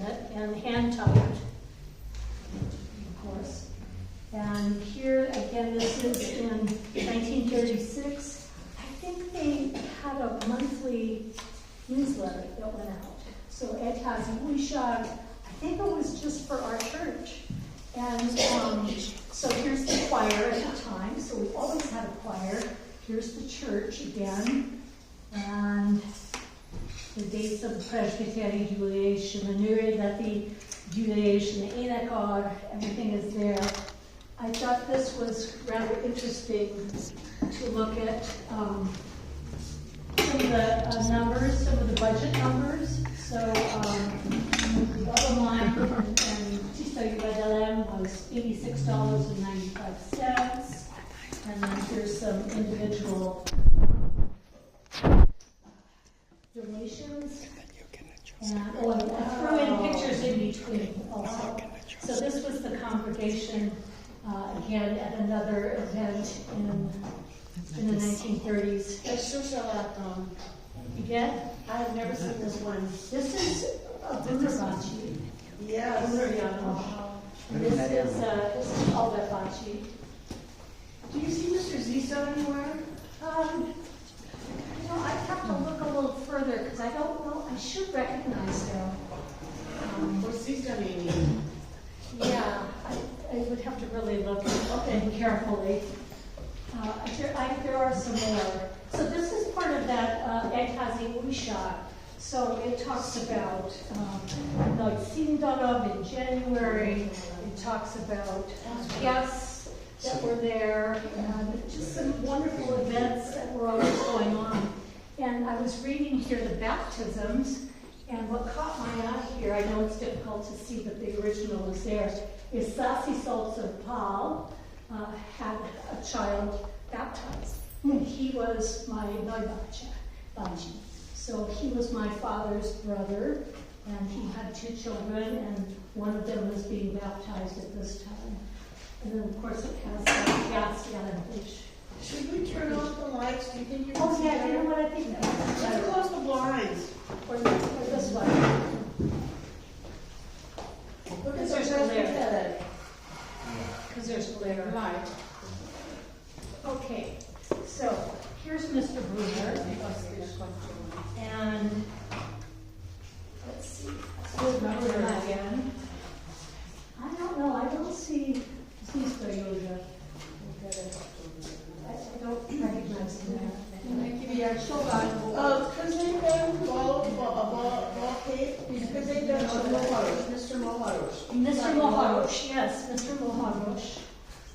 in it, and hand-typed, of course. And here, again, this is in 1936. I think they had a monthly newsletter that went out. So Egyház újság, I think it was just for our church. And so here's the choir at the time. So we always had a choir. Here's the church again. And the dates of the presbytery gyűlés, and the nőréleti gyűlés, and the énekar, everything is there. I thought this was rather interesting to look at some of the numbers, some of the budget numbers. So the bottom line and tiszta jövedelem was $86.95. And then here's some individual donations. And I threw in pictures in between also. So this was the congregation again at another event in the 1930s. Again, I have never seen this one. this is a Bunderbachi. Yes. And this is Alberbachi. Do you see Mr. Zisa anywhere? I'd have to look a little further because I don't know. I should recognize him. What's Zisa meaning? Yeah, I would have to really look carefully. There are some more. So this is part of that Egyházi újság. So it talks about like Színdarab in January. It talks about guests that were there, and just some wonderful events that were always going on. And I was reading here the baptisms, and what caught my eye here, I know it's difficult to see, but the original is there, is Katherine Saltzer had a child baptized. And he was my Baji. So he was my father's brother, and he had 2 children, and one of them was being baptized at this time. And then, of course, it has gas language. Should we turn off the lights? Do you think you can Oh, see yeah, better? you know what I think? Let's close the blinds. Or this one. Look at There's the glare. Because there's glare. light. Okay, so here's Mr. Bruner. And let's see. Here's Bruner again. I don't know. I don't see Mr. Yoda. I don't recognize him there. Középen középen Mr. Moharos. Mr. Moharos, yes, Mr. Moharos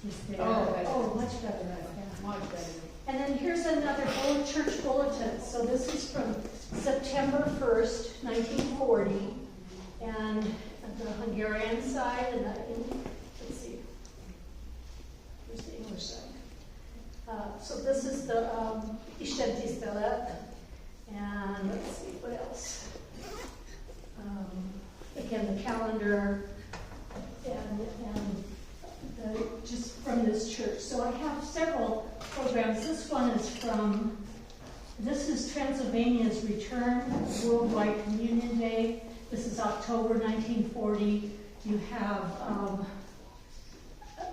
is there. Oh, much better. Yeah. Much better. And then here's another church bulletin. So this is from September 1st, 1940. And the Hungarian side, and let's see, here's the English side. So this is the Isten tisztelet, and let's see, what else? Again, the calendar, and just from this church. So I have several programs. This one is this is Transylvania's Return, Worldwide Communion Day. This is October 1940. You have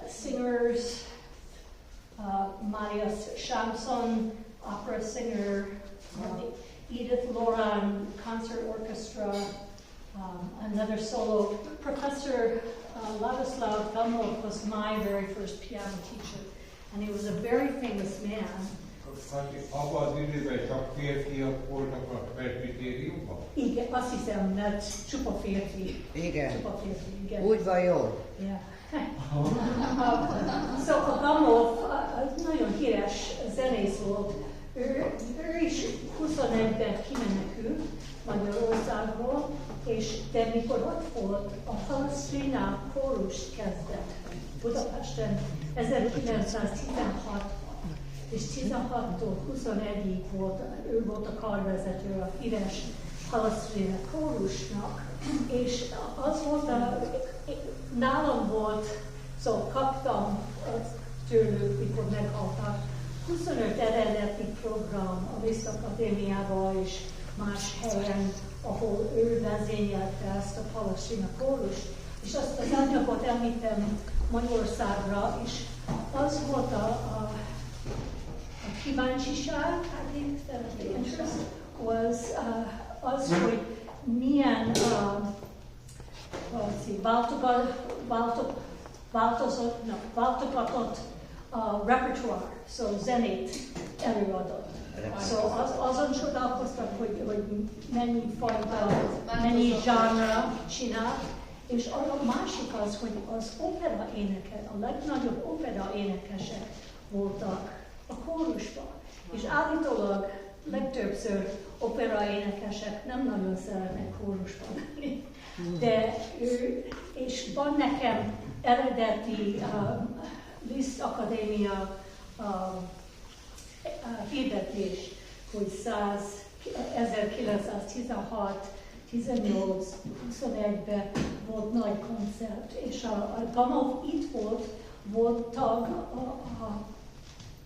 singers, Maria Shamson, opera singer, Edith Loran, concert orchestra, another solo. Professor Ladislav Gamov was my very first piano teacher, and he was a very famous man. Abban az időben csak férfiak voltak a presbitériumban? Igen, azt hiszem, mert csupa férfi. Igen. Csupa férfi, igen. Úgy van jól. Yeah. So Gamov nagyon híres zenész volt. Ő is 21-ben kimenekült Magyarországról, de mikor ott volt, a Palestrina kórust kezdett Budapesten 1916-ban. És 16-tól 21-ig ő volt a karvezető a híres Palestrina kórusnak, és az volt nálam volt, szóval kaptam tőlük, mikor meghaltak, 25 eredeti program a Vészakadémiában, és más helyen, ahol ő vezényelte ezt a palesztina kórust. És azt az anyagot említem Magyarországra, és az volt a kíváncsiság, I think that the interest was az, hogy milyen váltogatott repertoire, so zenét előadott. So azon csodálkoztak, hogy mennyi fajta, mennyi genre csinál, és a másik az, hogy az opera énekek, a legnagyobb opera énekesek voltak a kórusban. És állítólag legtöbbször opera énekesek nem nagyon szeretnek kórusban lenni. De ő, és van nekem eredeti Liszt Akadémia hirdetés, hogy 1916-18-21-ben volt nagy koncert, és a Gamov itt volt tag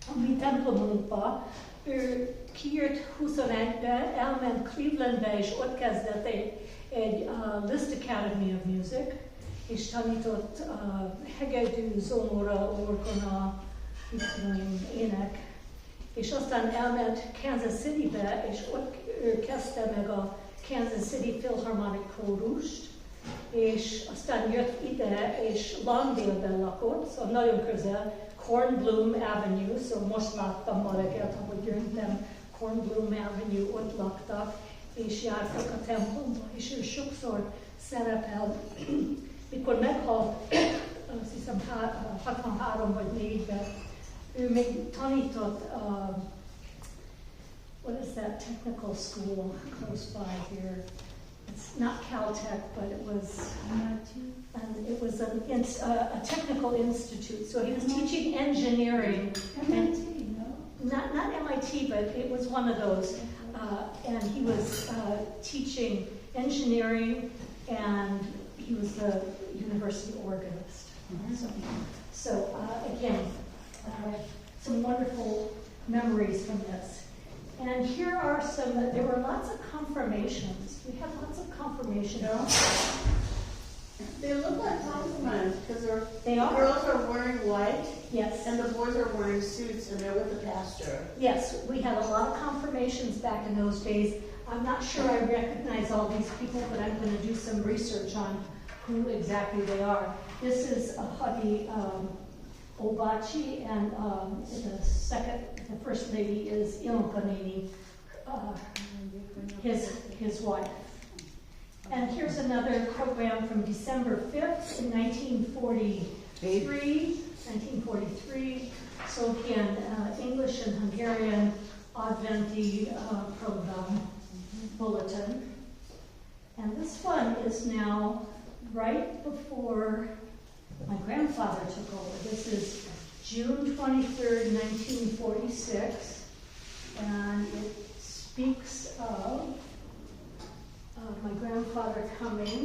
a mi templomunkba. Ő kiírt 21-ben, elment Clevelandbe, és ott kezdett egy Liszt Academy of Music, és tanított hegedű, zongora, orgona, ének. És aztán elment Kansas Citybe, és ott ő kezdte meg a Kansas City Philharmonic kórust, és aztán jött ide, és Longdale-ben lakott, szóval nagyon közel, Kornblum Avenue, szóval most láttam ma reggelt, ahogy jöttem, Kornblum Avenue, ott laktak, és jártak a templomba, és ő sokszor szerepel. Mikor meghalt, azt hiszem 63 vagy 4-ben, ő még tanított, what is that technical school close by here? It's not Caltech, but it was a technical institute. So he was teaching engineering. MIT, no? Not MIT, but it was one of those. And he was teaching engineering, and he was the university organist. So again, some wonderful memories from this. And here are there were lots of confirmations. We have lots of confirmations. No? They look like confirmants because They the are. girls are wearing white Yes. and the boys are wearing suits and they're with the pastor. Yes, we had a lot of confirmations back in those days. I'm not sure I recognize all these people, but I'm going to do some research on who exactly they are. This is Hadi Obachi, and the first lady is Ilonka Neni, his wife. And here's another program from December 5th in 1943. So again, English and Hungarian Adventi program bulletin. And this one is now right before my grandfather took over. This is June 23rd, 1946, and it speaks of my grandfather coming.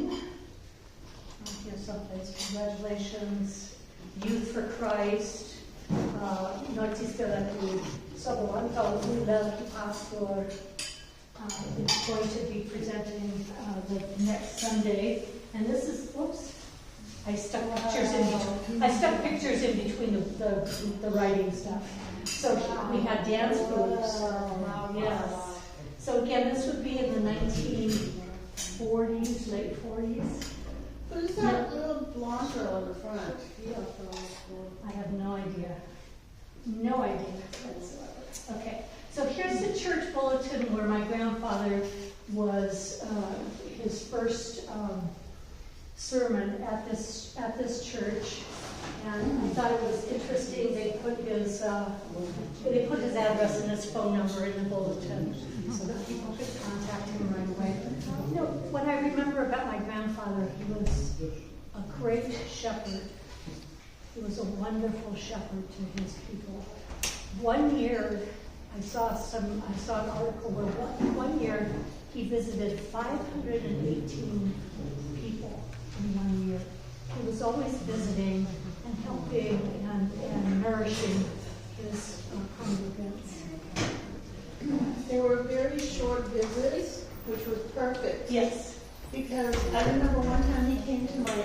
Here's someplace, congratulations, Youth for Christ, nagy tiszteletű Szabó Antal új lelki pásztor. It's going to be presenting the next Sunday, and this is, whoops, I stuck pictures in between the writing stuff. So we had dance groups. Yes. So again, this would be in the 1940s, late 40s. Who's that little blonde girl in the front? I have no idea. No idea. Okay. So here's the church bulletin where my grandfather was his first sermon at this church, and I thought it was interesting. They put his address and his phone number in the bulletin so that people could contact him right away. You know, what I remember about my grandfather, he was a great shepherd. He was a wonderful shepherd to his people. One year, I saw an article where one year he visited 518 people in 1 year. He was always visiting and helping and nourishing his congregants. They were very short visits, which was perfect. Yes. Because I remember one time he came to my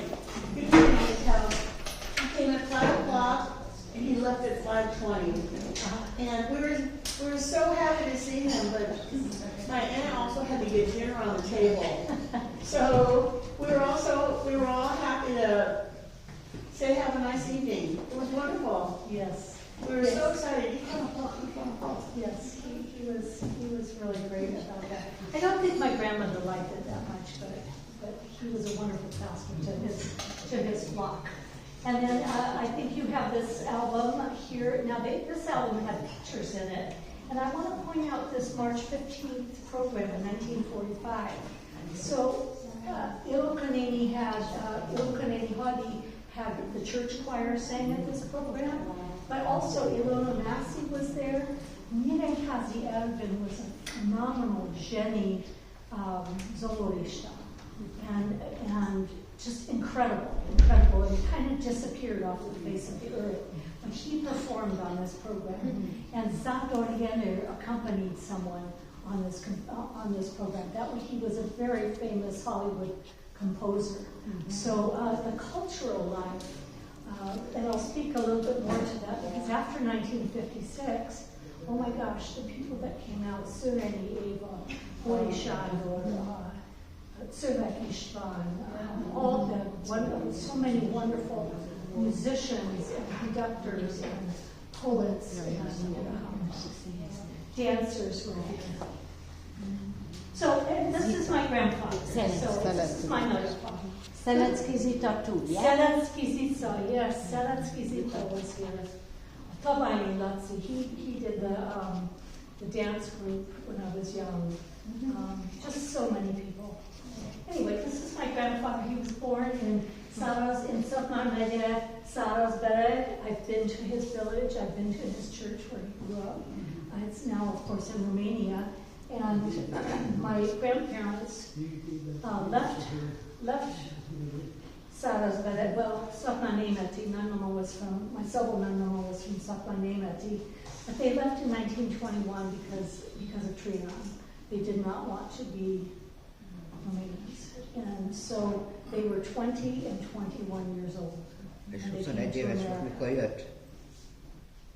house. He came at 5 o'clock and he left at 5:20. And we were so happy to see him, but my aunt also had to get dinner on the table. So we were all happy to say have a nice evening. It was wonderful. Yes. We were so excited. Yes, he was really great about that. I don't think my grandmother liked it that much, but he was a wonderful pastor to his flock. And then I think you have this album here. Now this album had pictures in it, and I want to point out this March 15th program in 1945. So Ilkaneni Hadi had the church choir sang at this program. But also Ilona Massey was there. Miren Kazi Elvin was a phenomenal Jenny soloista. And just incredible, and kind of disappeared off the face of the earth. But he performed on this program. And Zador Yenner accompanied someone on this program. He was a very famous Hollywood composer. So the cultural life, and I'll speak a little bit more to that, because after 1956, oh my gosh, the people that came out, Sureni Eva, Borishan, or Surek Ishvan, all the so many wonderful musicians and conductors and poets and dancers were here. So this is my grandfather. So this is my mother's father. Szelecki Zita tudja? Szelecki Zita, yes, Szelecki Zita was here. Tabani Latsi, he did the dance group when I was young. Just so many people. Anyway, this is my grandfather. He was born in Saros, in Szatmár-megye, Sarasbereg. I've been to his village. I've been to his church where he grew up. It's now, of course, in Romania. And my grandparents left Sarasbereg. Well, Szatmár-németi. My Szabó-nagymama was from Szatmár-németi. But they left in 1921 because of Trianon. They did not want to be Romanians. And so they were 20 and 21 years old. És 21 éves volt, mikor jött?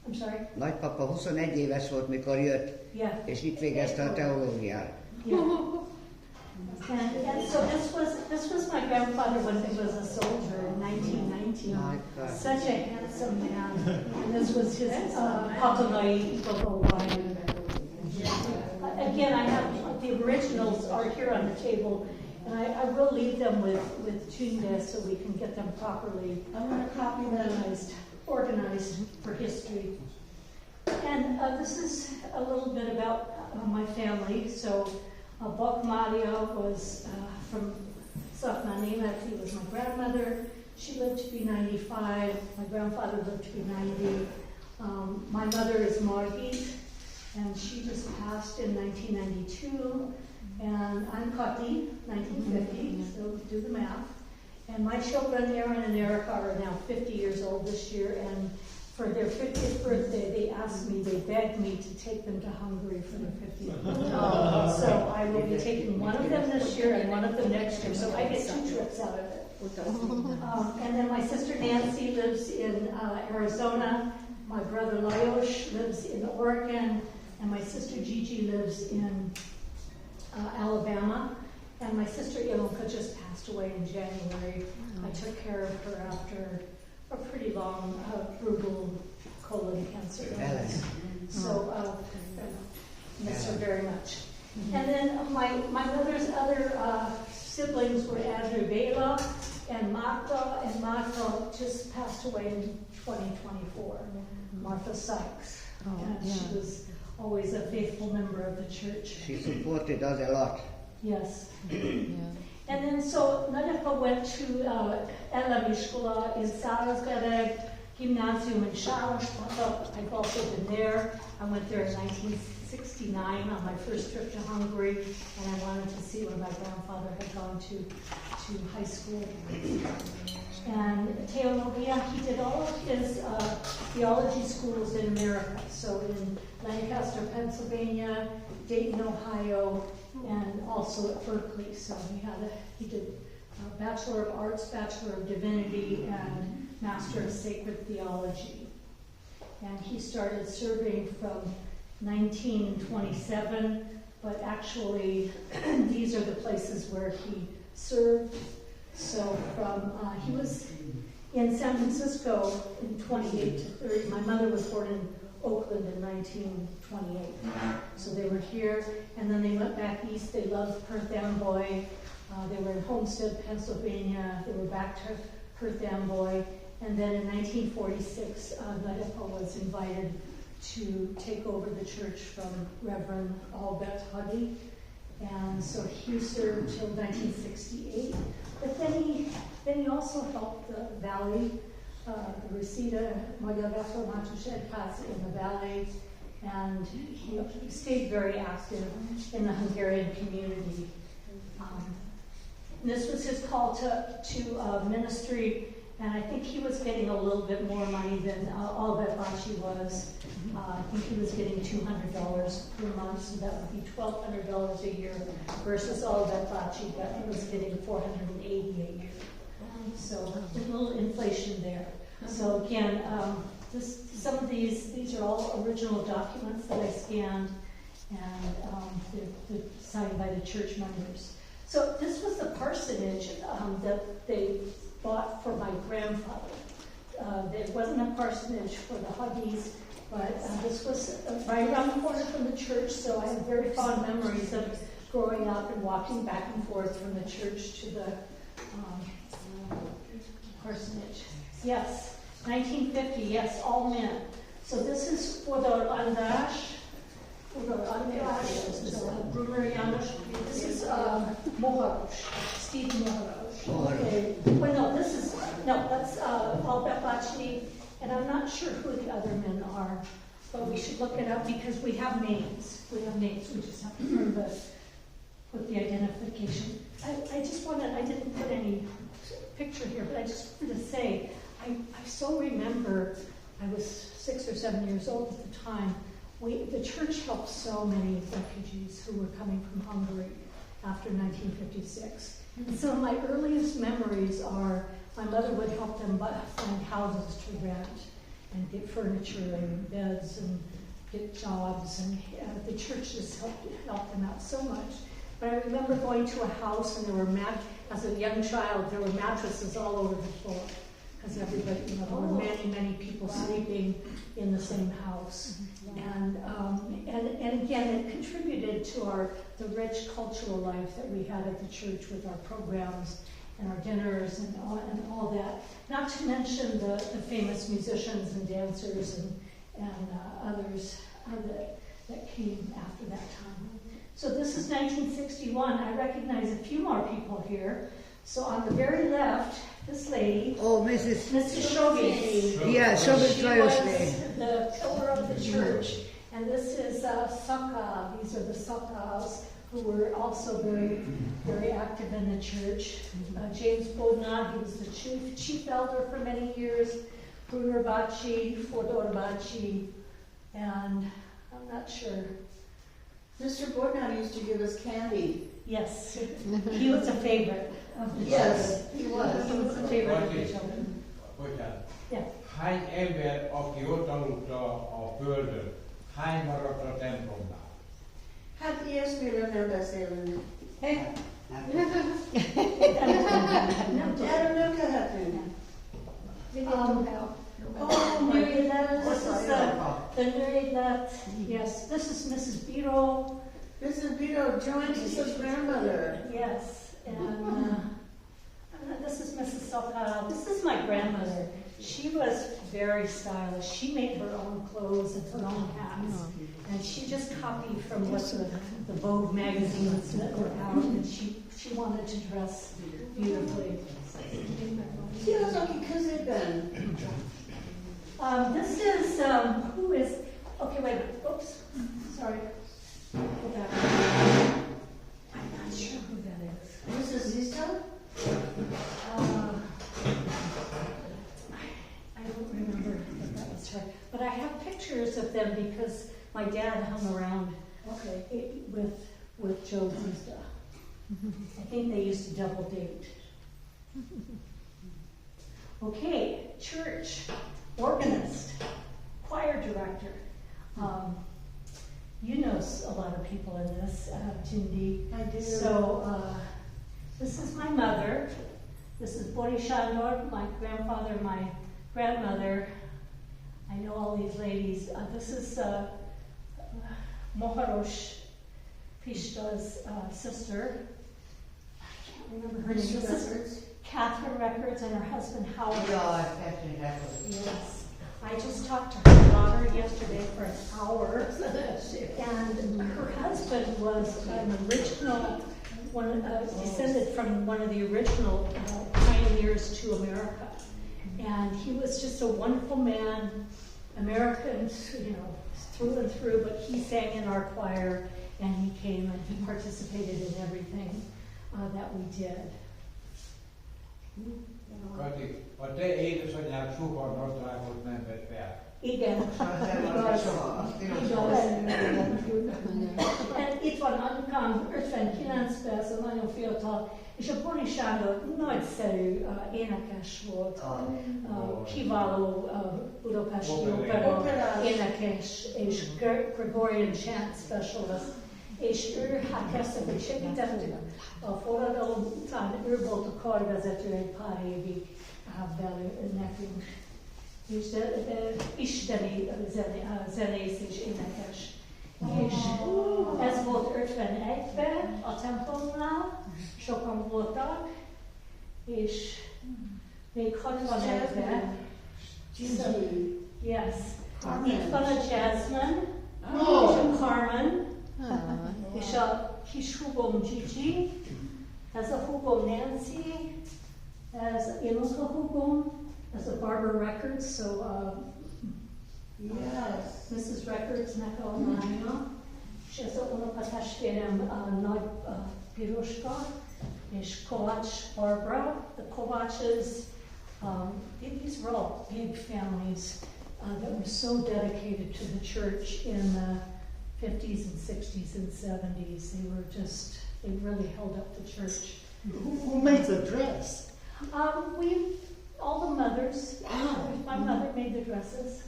I'm sorry? Nagypapa 21 éves volt, mikor jött, Yeah. és itt végezte a teológiát. Yeah. And so this was my grandfather when he was a soldier in 1919. Such a handsome man. And this was his Katonai Ipapo. Again, I have the originals are here on the table, and I will leave them with Tunde so we can get them properly. I'm going to copy them. Organized for history. And this is a little bit about my family. So Bok Maria was from Szatmár-németi, was my grandmother. She lived to be 95. My grandfather lived to be 90. My mother is Margit, and she just passed in 1992. And I'm Kati, 1950, so do the math. And my children, Aaron and Erica, are now 50 years old this year, and for their 50th birthday, they begged me to take them to Hungary for their 50th birthday. So I will be taking one of them this year and one of them next year, so I get 2 trips out of it. And then my sister Nancy lives in Arizona, my brother Lajos lives in Oregon, and my sister Gigi lives in Alabama. And my sister Ilonka just passed away in January. I took care of her after a pretty long, brutal colon cancer illness. So I miss her very much. And then my mother's other siblings were Andrew Vela and Martha just passed away in 2024. Martha Sykes. And she was always a faithful member of the church. She supported us a lot. Yes. And then so Nagyapa went to Elemiskola in Sarasbereg, Gymnasium in Sárospatak. I've also been there. I went there in 1969 on my first trip to Hungary, and I wanted to see where my grandfather had gone to high school. And Teologia, he did all of his theology schools in America. So in Lancaster, Pennsylvania, Dayton, Ohio, and also at Berkeley. So he did Bachelor of Arts, Bachelor of Divinity, and Master of Sacred Theology. And he started serving from 1927, but actually these are the places where he served. So he was in San Francisco in 28 to 30. My mother was born in Oakland in 1928. So they were here, and then they went back east. They loved Perth Amboy. They were in Homestead, Pennsylvania. They were back to Perth Amboy. And then in 1946, Nadepa was invited to take over the church from Reverend Albert Huddy. And so he served till 1968. But then he also helped the valley, the Reseda, Magyar, Református, Egyház in the valley. And he stayed very active in the Hungarian community. This was his call to ministry, and I think he was getting a little bit more money than Albert Bacci was. I think he was getting $200 per month, so that would be $1,200 a year, versus Albert Bacci that he was getting $480 a year. So there's a little inflation there. So again, some of these are all original documents that I scanned, and they're signed by the church members. So this was the parsonage that they bought for my grandfather. There wasn't a parsonage for the Huggies, but this was right around the corner from the church, so I have very fond memories of growing up and walking back and forth from the church to the parsonage. Yes, 1950, yes, all men. So this is for the Andash. Bruner Janusz. This is Moharos, Steve Moharos. Okay. Well, that's Albert Bacci, and I'm not sure who the other men are, but we should look it up because we have names. We just have to put the identification. I didn't put any picture here, but I just wanted to say, I so remember, I was 6 or 7 years old at the time. The church helped so many refugees who were coming from Hungary after 1956. And some of my earliest memories are my mother would help them find houses to rent and get furniture and beds and get jobs. And the church just helped them out so much. But I remember going to a house and as a young child, there were mattresses all over the floor. Because everybody, there were many people sleeping in the same house. And again, it contributed to the rich cultural life that we had at the church with our programs and our dinners and all that. Not to mention the famous musicians and dancers and others that came after that time. So this is 1961. I recognize a few more people here. So on the very left, this lady, Mrs. Shobi. Yeah, Shobi. She was the pillar of the church. And this is Saka. These are the Sakas who were also very, very active in the church. James Bodnar, he was the chief elder for many years. Bruner Bacci, Fodor Bacci, and I'm not sure. Mr. Bodnar used to give us candy. Yes, he was a favorite of the children. Yes, he was. He was a favorite of the children. Bocsánat. Yeah. Hány ember, aki ott aludta a földön, hány maradt a templomnál? Hát ilyesmiről nem beszélünk. Erről nem tehetünk. Miriam, this is the Miriam, yes, this is Mrs. Biro. Mrs. Biro, Joanne's grandmother. Yes, and this is Mrs. Sokal. This is my grandmother. She was very stylish. She made her own clothes and her own hats. And she just copied from what the Vogue magazines that were out, and she wanted to dress beautifully. Ki az, aki középen? This is, who is, okay, wait, oops, sorry. Go back. I'm not sure who that is. Mrs. Zista? I don't remember if that was her. But I have pictures of them because my dad hung around with with Joe Zista. I think they used to double date. Okay, church, organist, choir director. You know a lot of people in this, Jindy. I do. So this is my mother. This is Bori Shandor, my grandfather, my grandmother. I know all these ladies. This is Moharosh Pishta's sister. I can't remember her name. This is Catherine Records and her husband Howard. Ja, Katherine Records. Yes. I just talked to her daughter yesterday for an hour, and her husband was an original, descended from one of the original pioneers to America. And he was just a wonderful man, American, through and through, but he sang in our choir, and he came and he participated in everything that we did. Kati, a te édesanyád soha nadrágot nem vett fel. Igen, igaz. And itt van anyukám, 59-ben, ez a nagyon fiatal, és a Bori Sándor nagyszerű énekes volt, kiváló budapesti opera énekes, és Gregorian chant specialist, és ő kezdetben segítettük a forradalom után, ő volt a karvezető egy pár évig belül nekünk. És isteni zenész és énekes. És ez volt 51-ben a templomnál, sokan voltak, és még 61-ben. Yes. Itt van a Jasmine, és a Carmen, és a kis húgom Gigi, ez a húgom Nancy, ez én a húgom, as a Barbara Records, so Yes. Mrs. Records-nek a lánya, és ez a unokatestvérem Nagy Piroska, és Kovács Barbara. The Kovácses, these were all big families that were so dedicated to the church in the 50s and 60s and 70s. They really held up the church. Who made the dress? All the mothers. My mother made the dresses.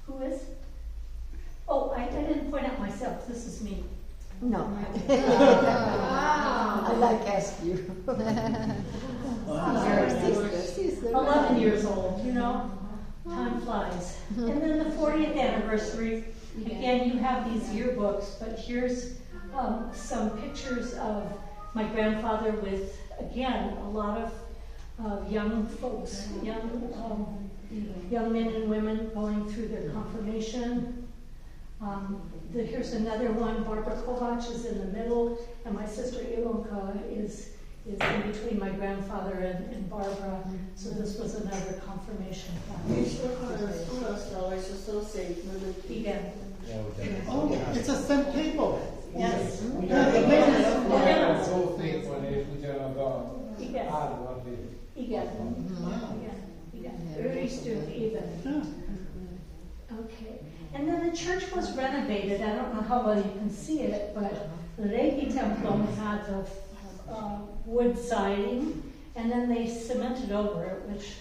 Who is? Oh, I didn't point out myself. This is me. No. I like ask you. 11 years old, time flies. And then the 40th anniversary, again, you have these yearbooks, but here's some pictures of my grandfather with, again, a lot of young folks, young men and women going through their confirmation. Here's another one. Barbara Kovacs is in the middle, and my sister Ilonka is in between my grandfather and Barbara. So this was another confirmation class. Oh, it's a same table. Yes. Igen. Ő is tűnt évei. Okay. And then the church was renovated. I don't know how well you can see it, but the Régi Templom had the wood siding, and then they cemented over it, which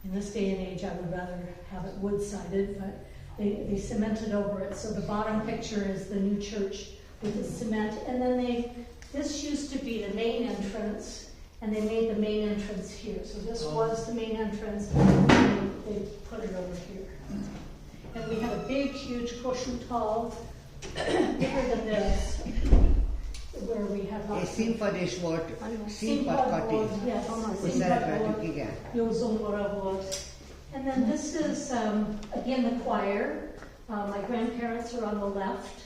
in this day and age I would rather have it wood-sided, but they cemented over it. So the bottom picture is the new church with the cement, and then this used to be the main entrance, and they made the main entrance here. So this was the main entrance, and they put it over here. And we have a big, huge kossuth hall, bigger than this, where we have lots És színpad is volt, színpad Kati. Hogy szerepeltük, igen. Jó zongora volt. And then this is, again, the choir. My grandparents are on the left.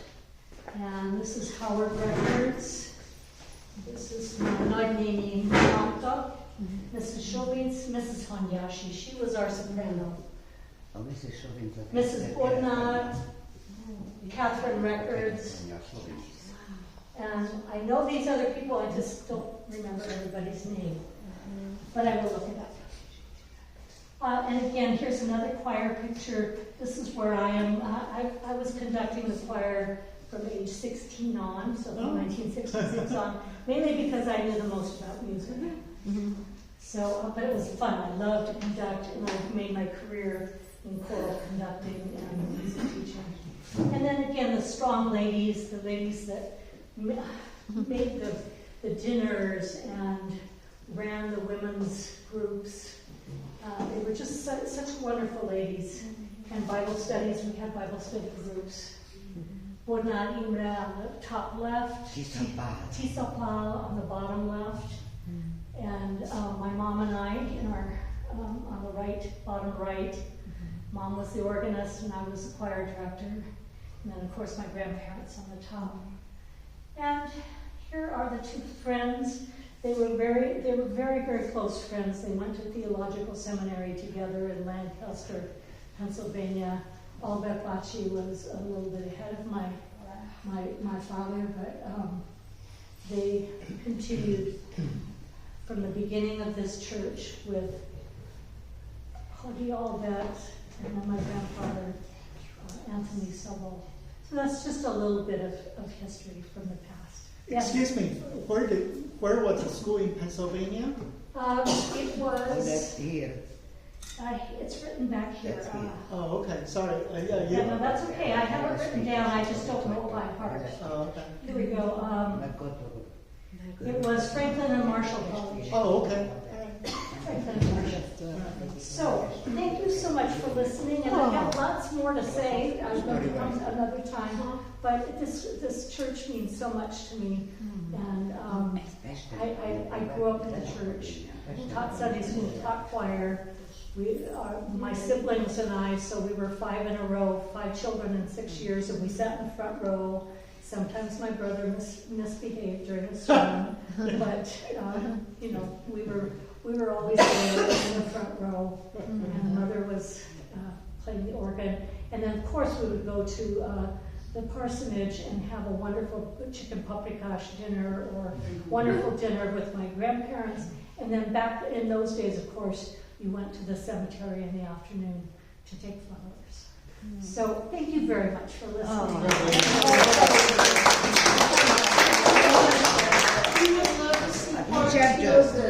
And this is Howard Records. This is my nagynéni Mata. Mrs. Showitz, Mrs. Hanyashi. She was our soprano. A Mrs. Sovintot. Mrs. Bodnar, Catherine Records. And I know these other people, I just don't remember everybody's name. But I will look it up. And again, here's another choir picture. This is where I am. I was conducting the choir from age 16 on, so from 1966 on, mainly because I knew the most about music. So, but it was fun. I loved to conduct, and I've made my career in choral conducting and music teaching. And then again, the strong ladies, the ladies that made the dinners and ran the women's groups. They were just such wonderful ladies. And Bible studies, we had Bible study groups. Borna Imre on the top left, Tisapal on the bottom left, and my mom and I on the right, bottom right. Mom was the organist and I was the choir director. And then of course my grandparents on the top. And here are the two friends. They were very, very close friends. They went to theological seminary together in Lancaster, Pennsylvania. Albert Bacci was a little bit ahead of my father, but they continued from the beginning of this church with Hodi Albert and then my grandfather, Anthony Sobel. So that's just a little bit of history from the past. Yes? Excuse me, where was the school in Pennsylvania? It Oh, was, that's here. it's written back here. That's here. Oh, okay, sorry. Yeah, no, that's okay. I have it written down. I just don't know it by heart. Oh, okay. Here we go. It was Franklin and Marshall College. Oh, okay. Franklin and Marshall. So, thank you so much for listening, and I have lots more to say. I'm going to come another time, but this church means so much to me, and I grew up in the church, taught Sunday school, taught choir. My siblings and I, so we were 5 in a row, 5 children in 6 years, and we sat in the front row. Sometimes my brother misbehaved during the sermon, but you know, we were always there in the front row, and mother was playing the organ. And then of course we would go to the parsonage and have a wonderful chicken paprikash dinner or wonderful dinner with my grandparents. And then back in those days, of course, you went to the cemetery in the afternoon to take flowers. So thank you very much for listening.